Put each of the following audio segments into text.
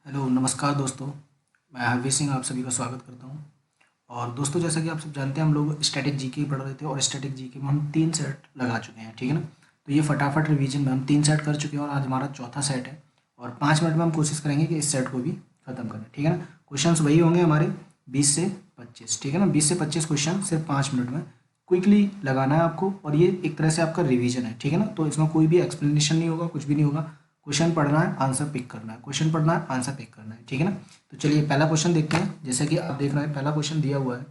Hello नमस्कार दोस्तों। मैं हरवीर सिंह आप सभी का स्वागत करता हूं। और दोस्तों, जैसा कि आप सब जानते हैं, हम लोग स्टैटिक जीके पढ़ रहे थे और स्टैटिक जीके में हम 3 सेट लगा चुके हैं, ठीक है ना। तो ये फटाफट रिवीजन में हम 3 सेट कर चुके हैं और आज हमारा चौथा सेट है। और 5 मिनट में हम कोशिश करेंगे कि इस सेट को भी ख़त्म करें, ठीक है ना। क्वेश्चन वही होंगे हमारे 20 से 25, ठीक है ना। 20 से 25 क्वेश्चन सिर्फ 5 मिनट में क्विकली लगाना है आपको। और ये एक तरह से आपका रिवीजन है, ठीक है ना। तो इसमें कोई भी एक्सप्लेनेशन नहीं होगा, कुछ भी नहीं होगा। क्वेश्चन पढ़ना है, आंसर पिक करना है, क्वेश्चन पढ़ना है, आंसर पिक करना है, ठीक है ना। तो चलिए पहला क्वेश्चन देखते हैं। जैसे कि आप देख रहे हैं, पहला क्वेश्चन दिया हुआ है।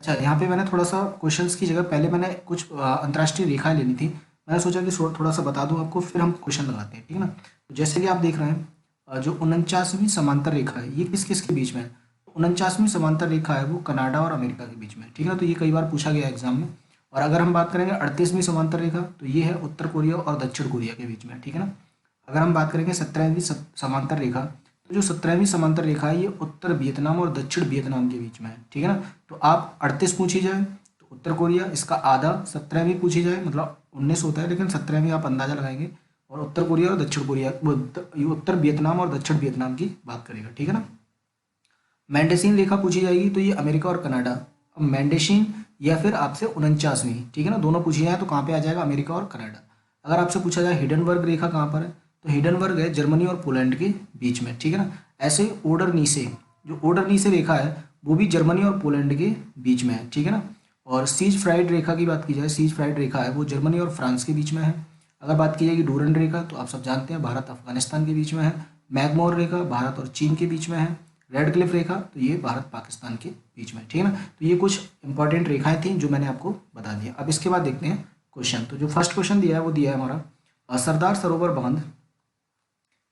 अच्छा, यहाँ पे मैंने थोड़ा सा क्वेश्चंस की जगह पहले मैंने कुछ अंतर्राष्ट्रीय रेखाएं लेनी थी। मैंने सोचा कि थोड़ा सा बता दूं आपको, फिर हम क्वेश्चन लगाते हैं, ठीक है ना। तो जैसे कि आप देख रहे हैं, जो 49वीं समांतर रेखा है, ये किस किस के बीच में है। 49वीं समांतर रेखा है वो कनाडा और अमेरिका के बीच में है, ठीक है ना। तो ये कई बार पूछा गया एग्जाम में। और अगर हम बात करेंगे 38वीं समांतर रेखा, तो ये है उत्तर कोरिया और दक्षिण कोरिया के बीच में, ठीक है ना। अगर हम बात करेंगे 17वीं समांतर रेखा, तो जो 17वीं समांतर रेखा है ये उत्तर वियतनाम और दक्षिण वियतनाम के बीच में है, ठीक है ना। तो आप 38 पूछी जाए तो उत्तर कोरिया, इसका आधा 17वीं पूछी जाए मतलब 19 होता है, लेकिन 17वीं आप अंदाजा लगाएंगे। और उत्तर कोरिया और दक्षिण कोरिया, ये उत्तर वियतनाम और दक्षिण वियतनाम की बात करेगा, ठीक है ना। मैंडेसिन रेखा पूछी जाएगी तो ये अमेरिका और कनाडा। अब मैंडेसिन या फिर आपसे 49वीं, ठीक है ना, दोनों पूछी जाए तो कहाँ पे आ जाएगा, अमेरिका और कनाडा। अगर आपसे पूछा जाए हिडनबर्ग रेखा कहाँ पर है, तो हिडनबर्ग है जर्मनी और पोलैंड के बीच में, ठीक है ना। ऐसे ओडर नीसे, जो ओडर नीसे रेखा है वो भी जर्मनी और पोलैंड के बीच में है, ठीक है ना। और सीज फ्राइड रेखा की बात की जाए, सीज फ्राइड रेखा है वो जर्मनी और फ्रांस के बीच में है। अगर बात की जाएगी डूरंड रेखा, तो आप सब जानते हैं भारत अफगानिस्तान के बीच में है। मैगमोर रेखा भारत और चीन के बीच में है। रेड क्लिफ रेखा, तो ये भारत पाकिस्तान के बीच में, ठीक है ना। तो ये कुछ इंपॉर्टेंट रेखाएं थी जो मैंने आपको बता दिया। अब इसके बाद देखते हैं क्वेश्चन। तो जो फर्स्ट क्वेश्चन दिया है वो दिया है हमारा, सरदार सरोवर बांध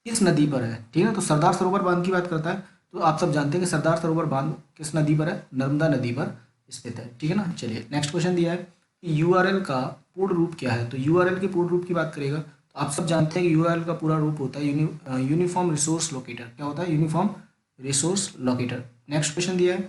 किस नदी पर है, ठीक है ना। तो सरदार सरोवर बांध की बात करता है, तो आप सब जानते हैं कि सरदार सरोवर बांध किस नदी पर है, नर्मदा नदी पर स्थित है, ठीक है ना। चलिए नेक्स्ट क्वेश्चन दिया है कि यूआरएल का पूर्ण रूप क्या है। तो यूआरएल के पूर्ण रूप की बात करेगा तो आप सब जानते हैं कि यूआरएल का पूरा रूप होता है यूनिफॉर्म रिसोर्स लोकेटर। क्या होता है, uniform resource locator. Next question दिया है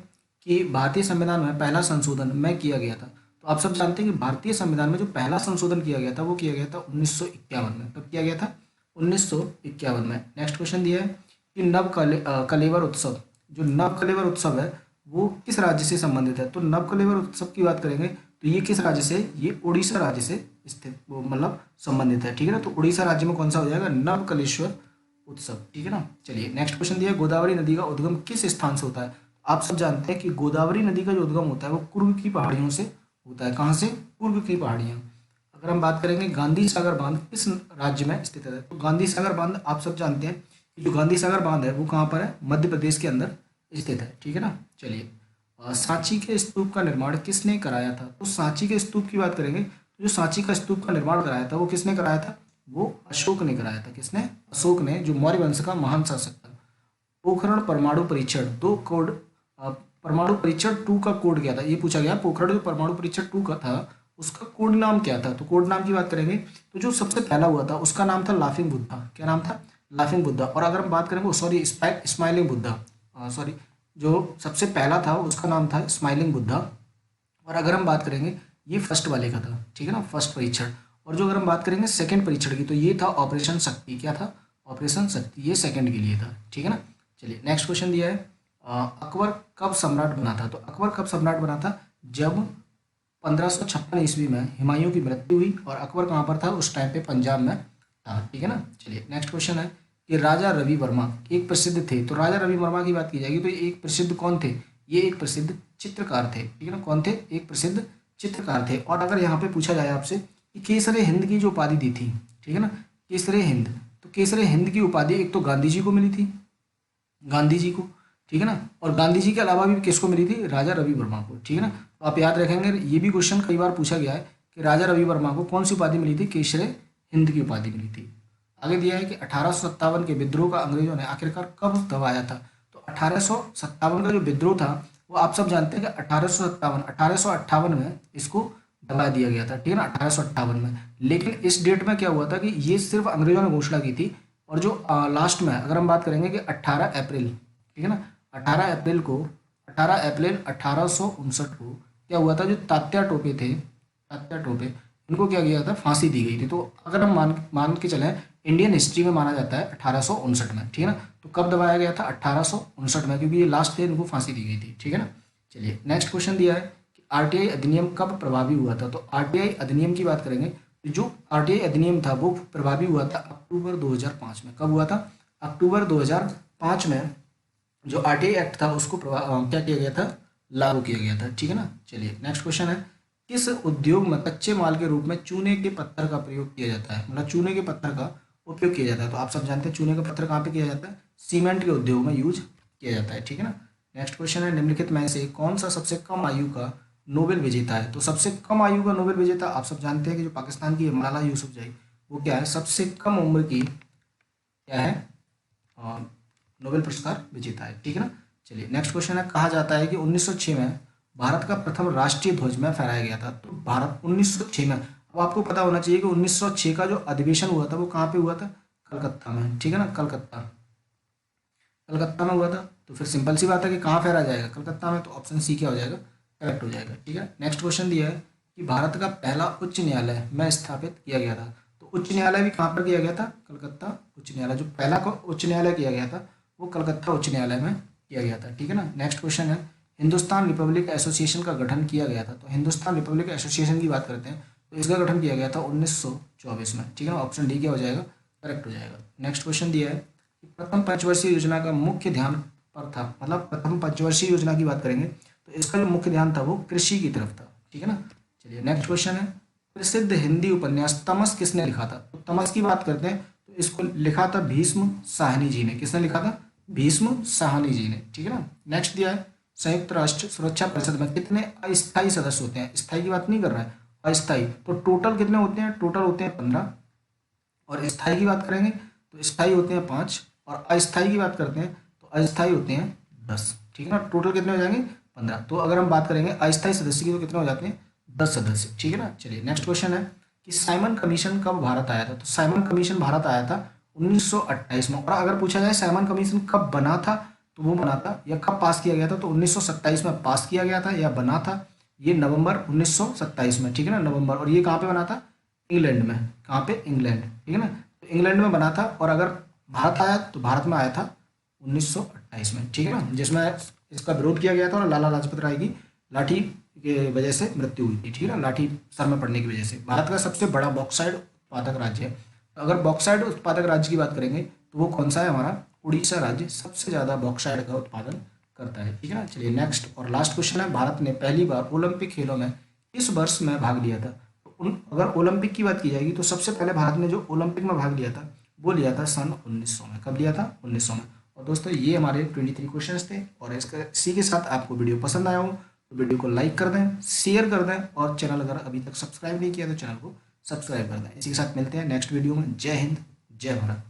कि भारतीय संविधान में पहला संशोधन में किया गया था। तो आप सब जानते हैं कि भारतीय संविधान में जो पहला संशोधन किया गया था वो किया गया था 1951 में। कब किया गया था, 1951 में। नेक्स्ट क्वेश्चन दिया है कि कलेवर उत्सव, जो नव कलेवर उत्सव है वो किस राज्य से संबंधित है। तो नव कलेवर उत्सव की बात करेंगे तो ये किस राज्य से, ये उड़ीसा राज्य से स्थित वो मतलब संबंधित है, ठीक है ना। तो उड़ीसा राज्य में कौन सा हो जाएगा, नव कलेश्वर उत्सव, ठीक है ना। चलिए नेक्स्ट क्वेश्चन दिया है, गोदावरी नदी का उद्गम किस स्थान से होता है। आप सब जानते हैं कि गोदावरी नदी का जो उद्गम होता है वो कुर्ग की पहाड़ियों से होता है। कहाँ से, कुर्ग की पहाड़ियाँ। अगर हम बात करेंगे गांधी सागर बांध किस राज्य में स्थित है, तो गांधी सागर बांध आप सब जानते हैं कि जो गांधी सागर बांध है वो कहाँ पर है, मध्य प्रदेश के अंदर स्थित है, ठीक है ना। चलिए सांची के स्तूप का निर्माण किसने कराया था। तो सांची के स्तूप की बात करेंगे तो जो सांची का स्तूप का निर्माण कराया था वो किसने कराया था, वो अशोक ने कराया था। किसने, अशोक ने, जो मौर्य वंश का महान शासक था। पोखरण परमाणु परीक्षण दो कोड, परमाणु परीक्षण 2 का कोड क्या था, ये पूछा गया। पोखरण जो परमाणु परीक्षण 2 का था उसका कोड नाम क्या था। तो कोड नाम की बात करेंगे तो जो सबसे पहला हुआ था उसका नाम था लाफिंग बुद्धा। क्या नाम था, लाफिंग बुद्धा। और अगर हम बात करेंगे, सॉरी, स्माइलिंग बुद्धा, सॉरी, जो सबसे पहला था उसका नाम था स्माइलिंग बुद्धा। और अगर हम बात करेंगे, ये फर्स्ट वाले का था, ठीक है ना, फर्स्ट परीक्षण। और जो अगर हम बात करेंगे सेकंड परीक्षण की, तो ये था ऑपरेशन शक्ति। क्या था, ऑपरेशन शक्ति, ये सेकंड के लिए था, ठीक है ना। चलिए नेक्स्ट क्वेश्चन दिया है, अकबर कब सम्राट बना था। तो अकबर कब सम्राट बना था, जब 1556 ईस्वी में हुमायूं की मृत्यु हुई। और अकबर कहाँ पर था उस टाइम पे, पंजाब में था, ठीक है ना। चलिए नेक्स्ट क्वेश्चन है कि राजा रवि वर्मा एक प्रसिद्ध थे। तो राजा रवि वर्मा की बात की जाएगी तो ये एक प्रसिद्ध कौन थे, ये एक प्रसिद्ध चित्रकार थे, ठीक है ना। कौन थे, एक प्रसिद्ध चित्रकार थे। और अगर यहाँ पे पूछा जाए आपसे कि केसरे हिंद की जो उपाधि दी थी, ठीक है ना, केसरे हिंद, तो केसरे हिंद की उपाधि एक तो गांधी जी को मिली थी, गांधी जी को, ठीक है ना। और गांधी जी के अलावा भी किसको मिली थी, राजा रवि वर्मा को, ठीक है ना। तो आप याद रखेंगे, ये भी क्वेश्चन कई बार पूछा गया है कि राजा रवि वर्मा को कौन सी उपाधि मिली थी, केसरे हिंद की उपाधि मिली थी। आगे दिया है कि 1857 के विद्रोह का अंग्रेजों ने आखिरकार कब दबाया था। तो 1857 का जो विद्रोह था वो आप सब जानते हैं कि 1858 में इसको दबा दिया गया था, ठीक है ना, 1858 में। लेकिन इस डेट में क्या हुआ था कि ये सिर्फ अंग्रेजों ने घोषणा की थी। और जो लास्ट में अगर हम बात करेंगे कि 18 अप्रैल, ठीक है ना, 18 अप्रैल को, 18 अप्रैल 1859 को क्या हुआ था, जो तात्या टोपे थे, तात्या टोपे, इनको क्या किया था, फांसी दी गई थी। तो अगर हम मान मान के चलें इंडियन हिस्ट्री में माना जाता है 1859 में, ठीक है ना। तो कब दबाया गया था? 1859 में, क्योंकि ये लास्ट ईयर इनको फांसी दी गई थी, ठीक है ना। चलिए नेक्स्ट क्वेश्चन दिया है कि आरटीआई अधिनियम कब प्रभावी हुआ था। तो आरटीआई अधिनियम की बात करेंगे तो जो आरटीआई अधिनियम था वो प्रभावी हुआ था अक्टूबर 2005 में। कब हुआ था? अक्टूबर 2005 में जो आरटीआई एक्ट था उसको क्या किया गया था? लागू किया गया था, ठीक है ना। चलिए नेक्स्ट क्वेश्चन है, किस उद्योग में कच्चे माल के रूप में चूने के पत्थर का प्रयोग किया जाता है? मतलब चूने के पत्थर का उपयोग किया जाता है। तो आप सब जानते हैं चूने का पत्थर कहाँ पे किया जाता है? सीमेंट के उद्योग में यूज किया जाता है, ठीक है ना। नेक्स्ट क्वेश्चन है, निम्नलिखित में से कौन सा सबसे कम आयु का नोबेल विजेता है? तो सबसे कम आयु का नोबेल विजेता आप सब जानते हैं कि जो पाकिस्तान की है मलाला यूसुफजई, वो क्या है? सबसे कम उम्र की क्या है? नोबेल पुरस्कार विजेता है, ठीक है ना। चलिए नेक्स्ट क्वेश्चन है, कहा जाता है कि 1906 में भारत का प्रथम राष्ट्रीय ध्वज में फहराया गया था। तो भारत 1906 में, अब आपको पता होना चाहिए कि 1906 का जो अधिवेशन हुआ था वो कहाँ पे हुआ था? कलकत्ता में, ठीक है ना। कलकत्ता में हुआ था। तो फिर सिंपल सी बात है कि कहाँ फहराया जाएगा? कलकत्ता में। तो ऑप्शन सी क्या हो जाएगा? करेक्ट हो जाएगा, ठीक है। नेक्स्ट क्वेश्चन दिया है कि भारत का पहला उच्च न्यायालय में स्थापित किया गया था। तो उच्च न्यायालय भी कहाँ पर किया गया था? कलकत्ता उच्च न्यायालय। जो पहला उच्च न्यायालय किया गया था वो कलकत्ता उच्च न्यायालय में किया गया था, ठीक है ना। नेक्स्ट क्वेश्चन है, हिंदुस्तान रिपब्लिक एसोसिएशन का गठन किया गया था। तो हिंदुस्तान रिपब्लिक एसोसिएशन की बात करते हैं तो इसका गठन किया गया था 1924 में, ठीक है ना। ऑप्शन डी क्या हो जाएगा? करेक्ट हो जाएगा। नेक्स्ट क्वेश्चन दिया है कि प्रथम पंचवर्षीय योजना का मुख्य ध्यान पर था, मतलब प्रथम पंचवर्षीय योजना की बात करेंगे तो इसका जो मुख्य ध्यान था वो कृषि की तरफ था, ठीक है ना। चलिए नेक्स्ट क्वेश्चन है, प्रसिद्ध हिंदी उपन्यास तमस किसने लिखा था? तो तमस की बात करते हैं तो इसको लिखा था भीष्म साहनी जी ने। किसने लिखा था? भीष्म साहनी जी ने, ठीक है ना। नेक्स्ट दिया है, संयुक्त राष्ट्र सुरक्षा परिषद में कितने अस्थायी सदस्य होते हैं? स्थायी की बात नहीं कर रहा है, अस्थायी। तो टोटल कितने होते हैं? टोटल होते हैं 15। और स्थायी की बात करेंगे तो स्थायी होते हैं 5, और अस्थायी की बात करते हैं तो अस्थायी होते हैं 10, ठीक है ना। टोटल कितने हो जाएंगे? 15। तो अगर हम बात करेंगे अस्थायी सदस्य की तो कितने हो जाते हैं? 10 सदस्य, ठीक है ना। चलिए नेक्स्ट क्वेश्चन है कि साइमन कमीशन कब भारत आया था? तो साइमन कमीशन भारत आया था 1928 में। और अगर पूछा जाए साइमन कमीशन कब बना था तो वो बना था या कब पास किया गया था, तो 1927 में पास किया गया था या बना था ये नवंबर 1927 में, ठीक है ना, नवंबर। और ये कहाँ पे बना था? इंग्लैंड में। कहाँ पे? इंग्लैंड, ठीक है ना। तो इंग्लैंड में बना था। और अगर भारत आया तो भारत में आया था 1928 में, ठीक है ना, जिसमें इसका विरोध किया गया था और लाला लाजपत राय की लाठी के वजह से मृत्यु हुई थी, ठीक है ना, लाठी सर में पड़ने की वजह से। भारत का सबसे बड़ा बॉक्साइड उत्पादक राज्य है। तो अगर बॉक्साइड उत्पादक राज्य की बात करेंगे तो वो कौन सा है? हमारा उड़ीसा राज्य सबसे ज़्यादा बॉक्साइड का उत्पादन करता है, ठीक है ना। चलिए नेक्स्ट और लास्ट क्वेश्चन है, भारत ने पहली बार ओलंपिक खेलों में किस वर्ष में भाग लिया था? अगर ओलंपिक की बात की जाएगी तो सबसे पहले भारत ने जो ओलंपिक में भाग लिया था वो लिया था सन 1900 में। कब लिया था? 1900 में। और दोस्तों ये हमारे 23 क्वेश्चंस थे। और इसी के साथ आपको वीडियो पसंद आया हो तो वीडियो को लाइक कर दें, शेयर कर दें, और चैनल अगर अभी तक सब्सक्राइब नहीं किया तो चैनल को सब्सक्राइब कर दें। इसी के साथ मिलते हैं नेक्स्ट वीडियो में। जय हिंद, जय भारत।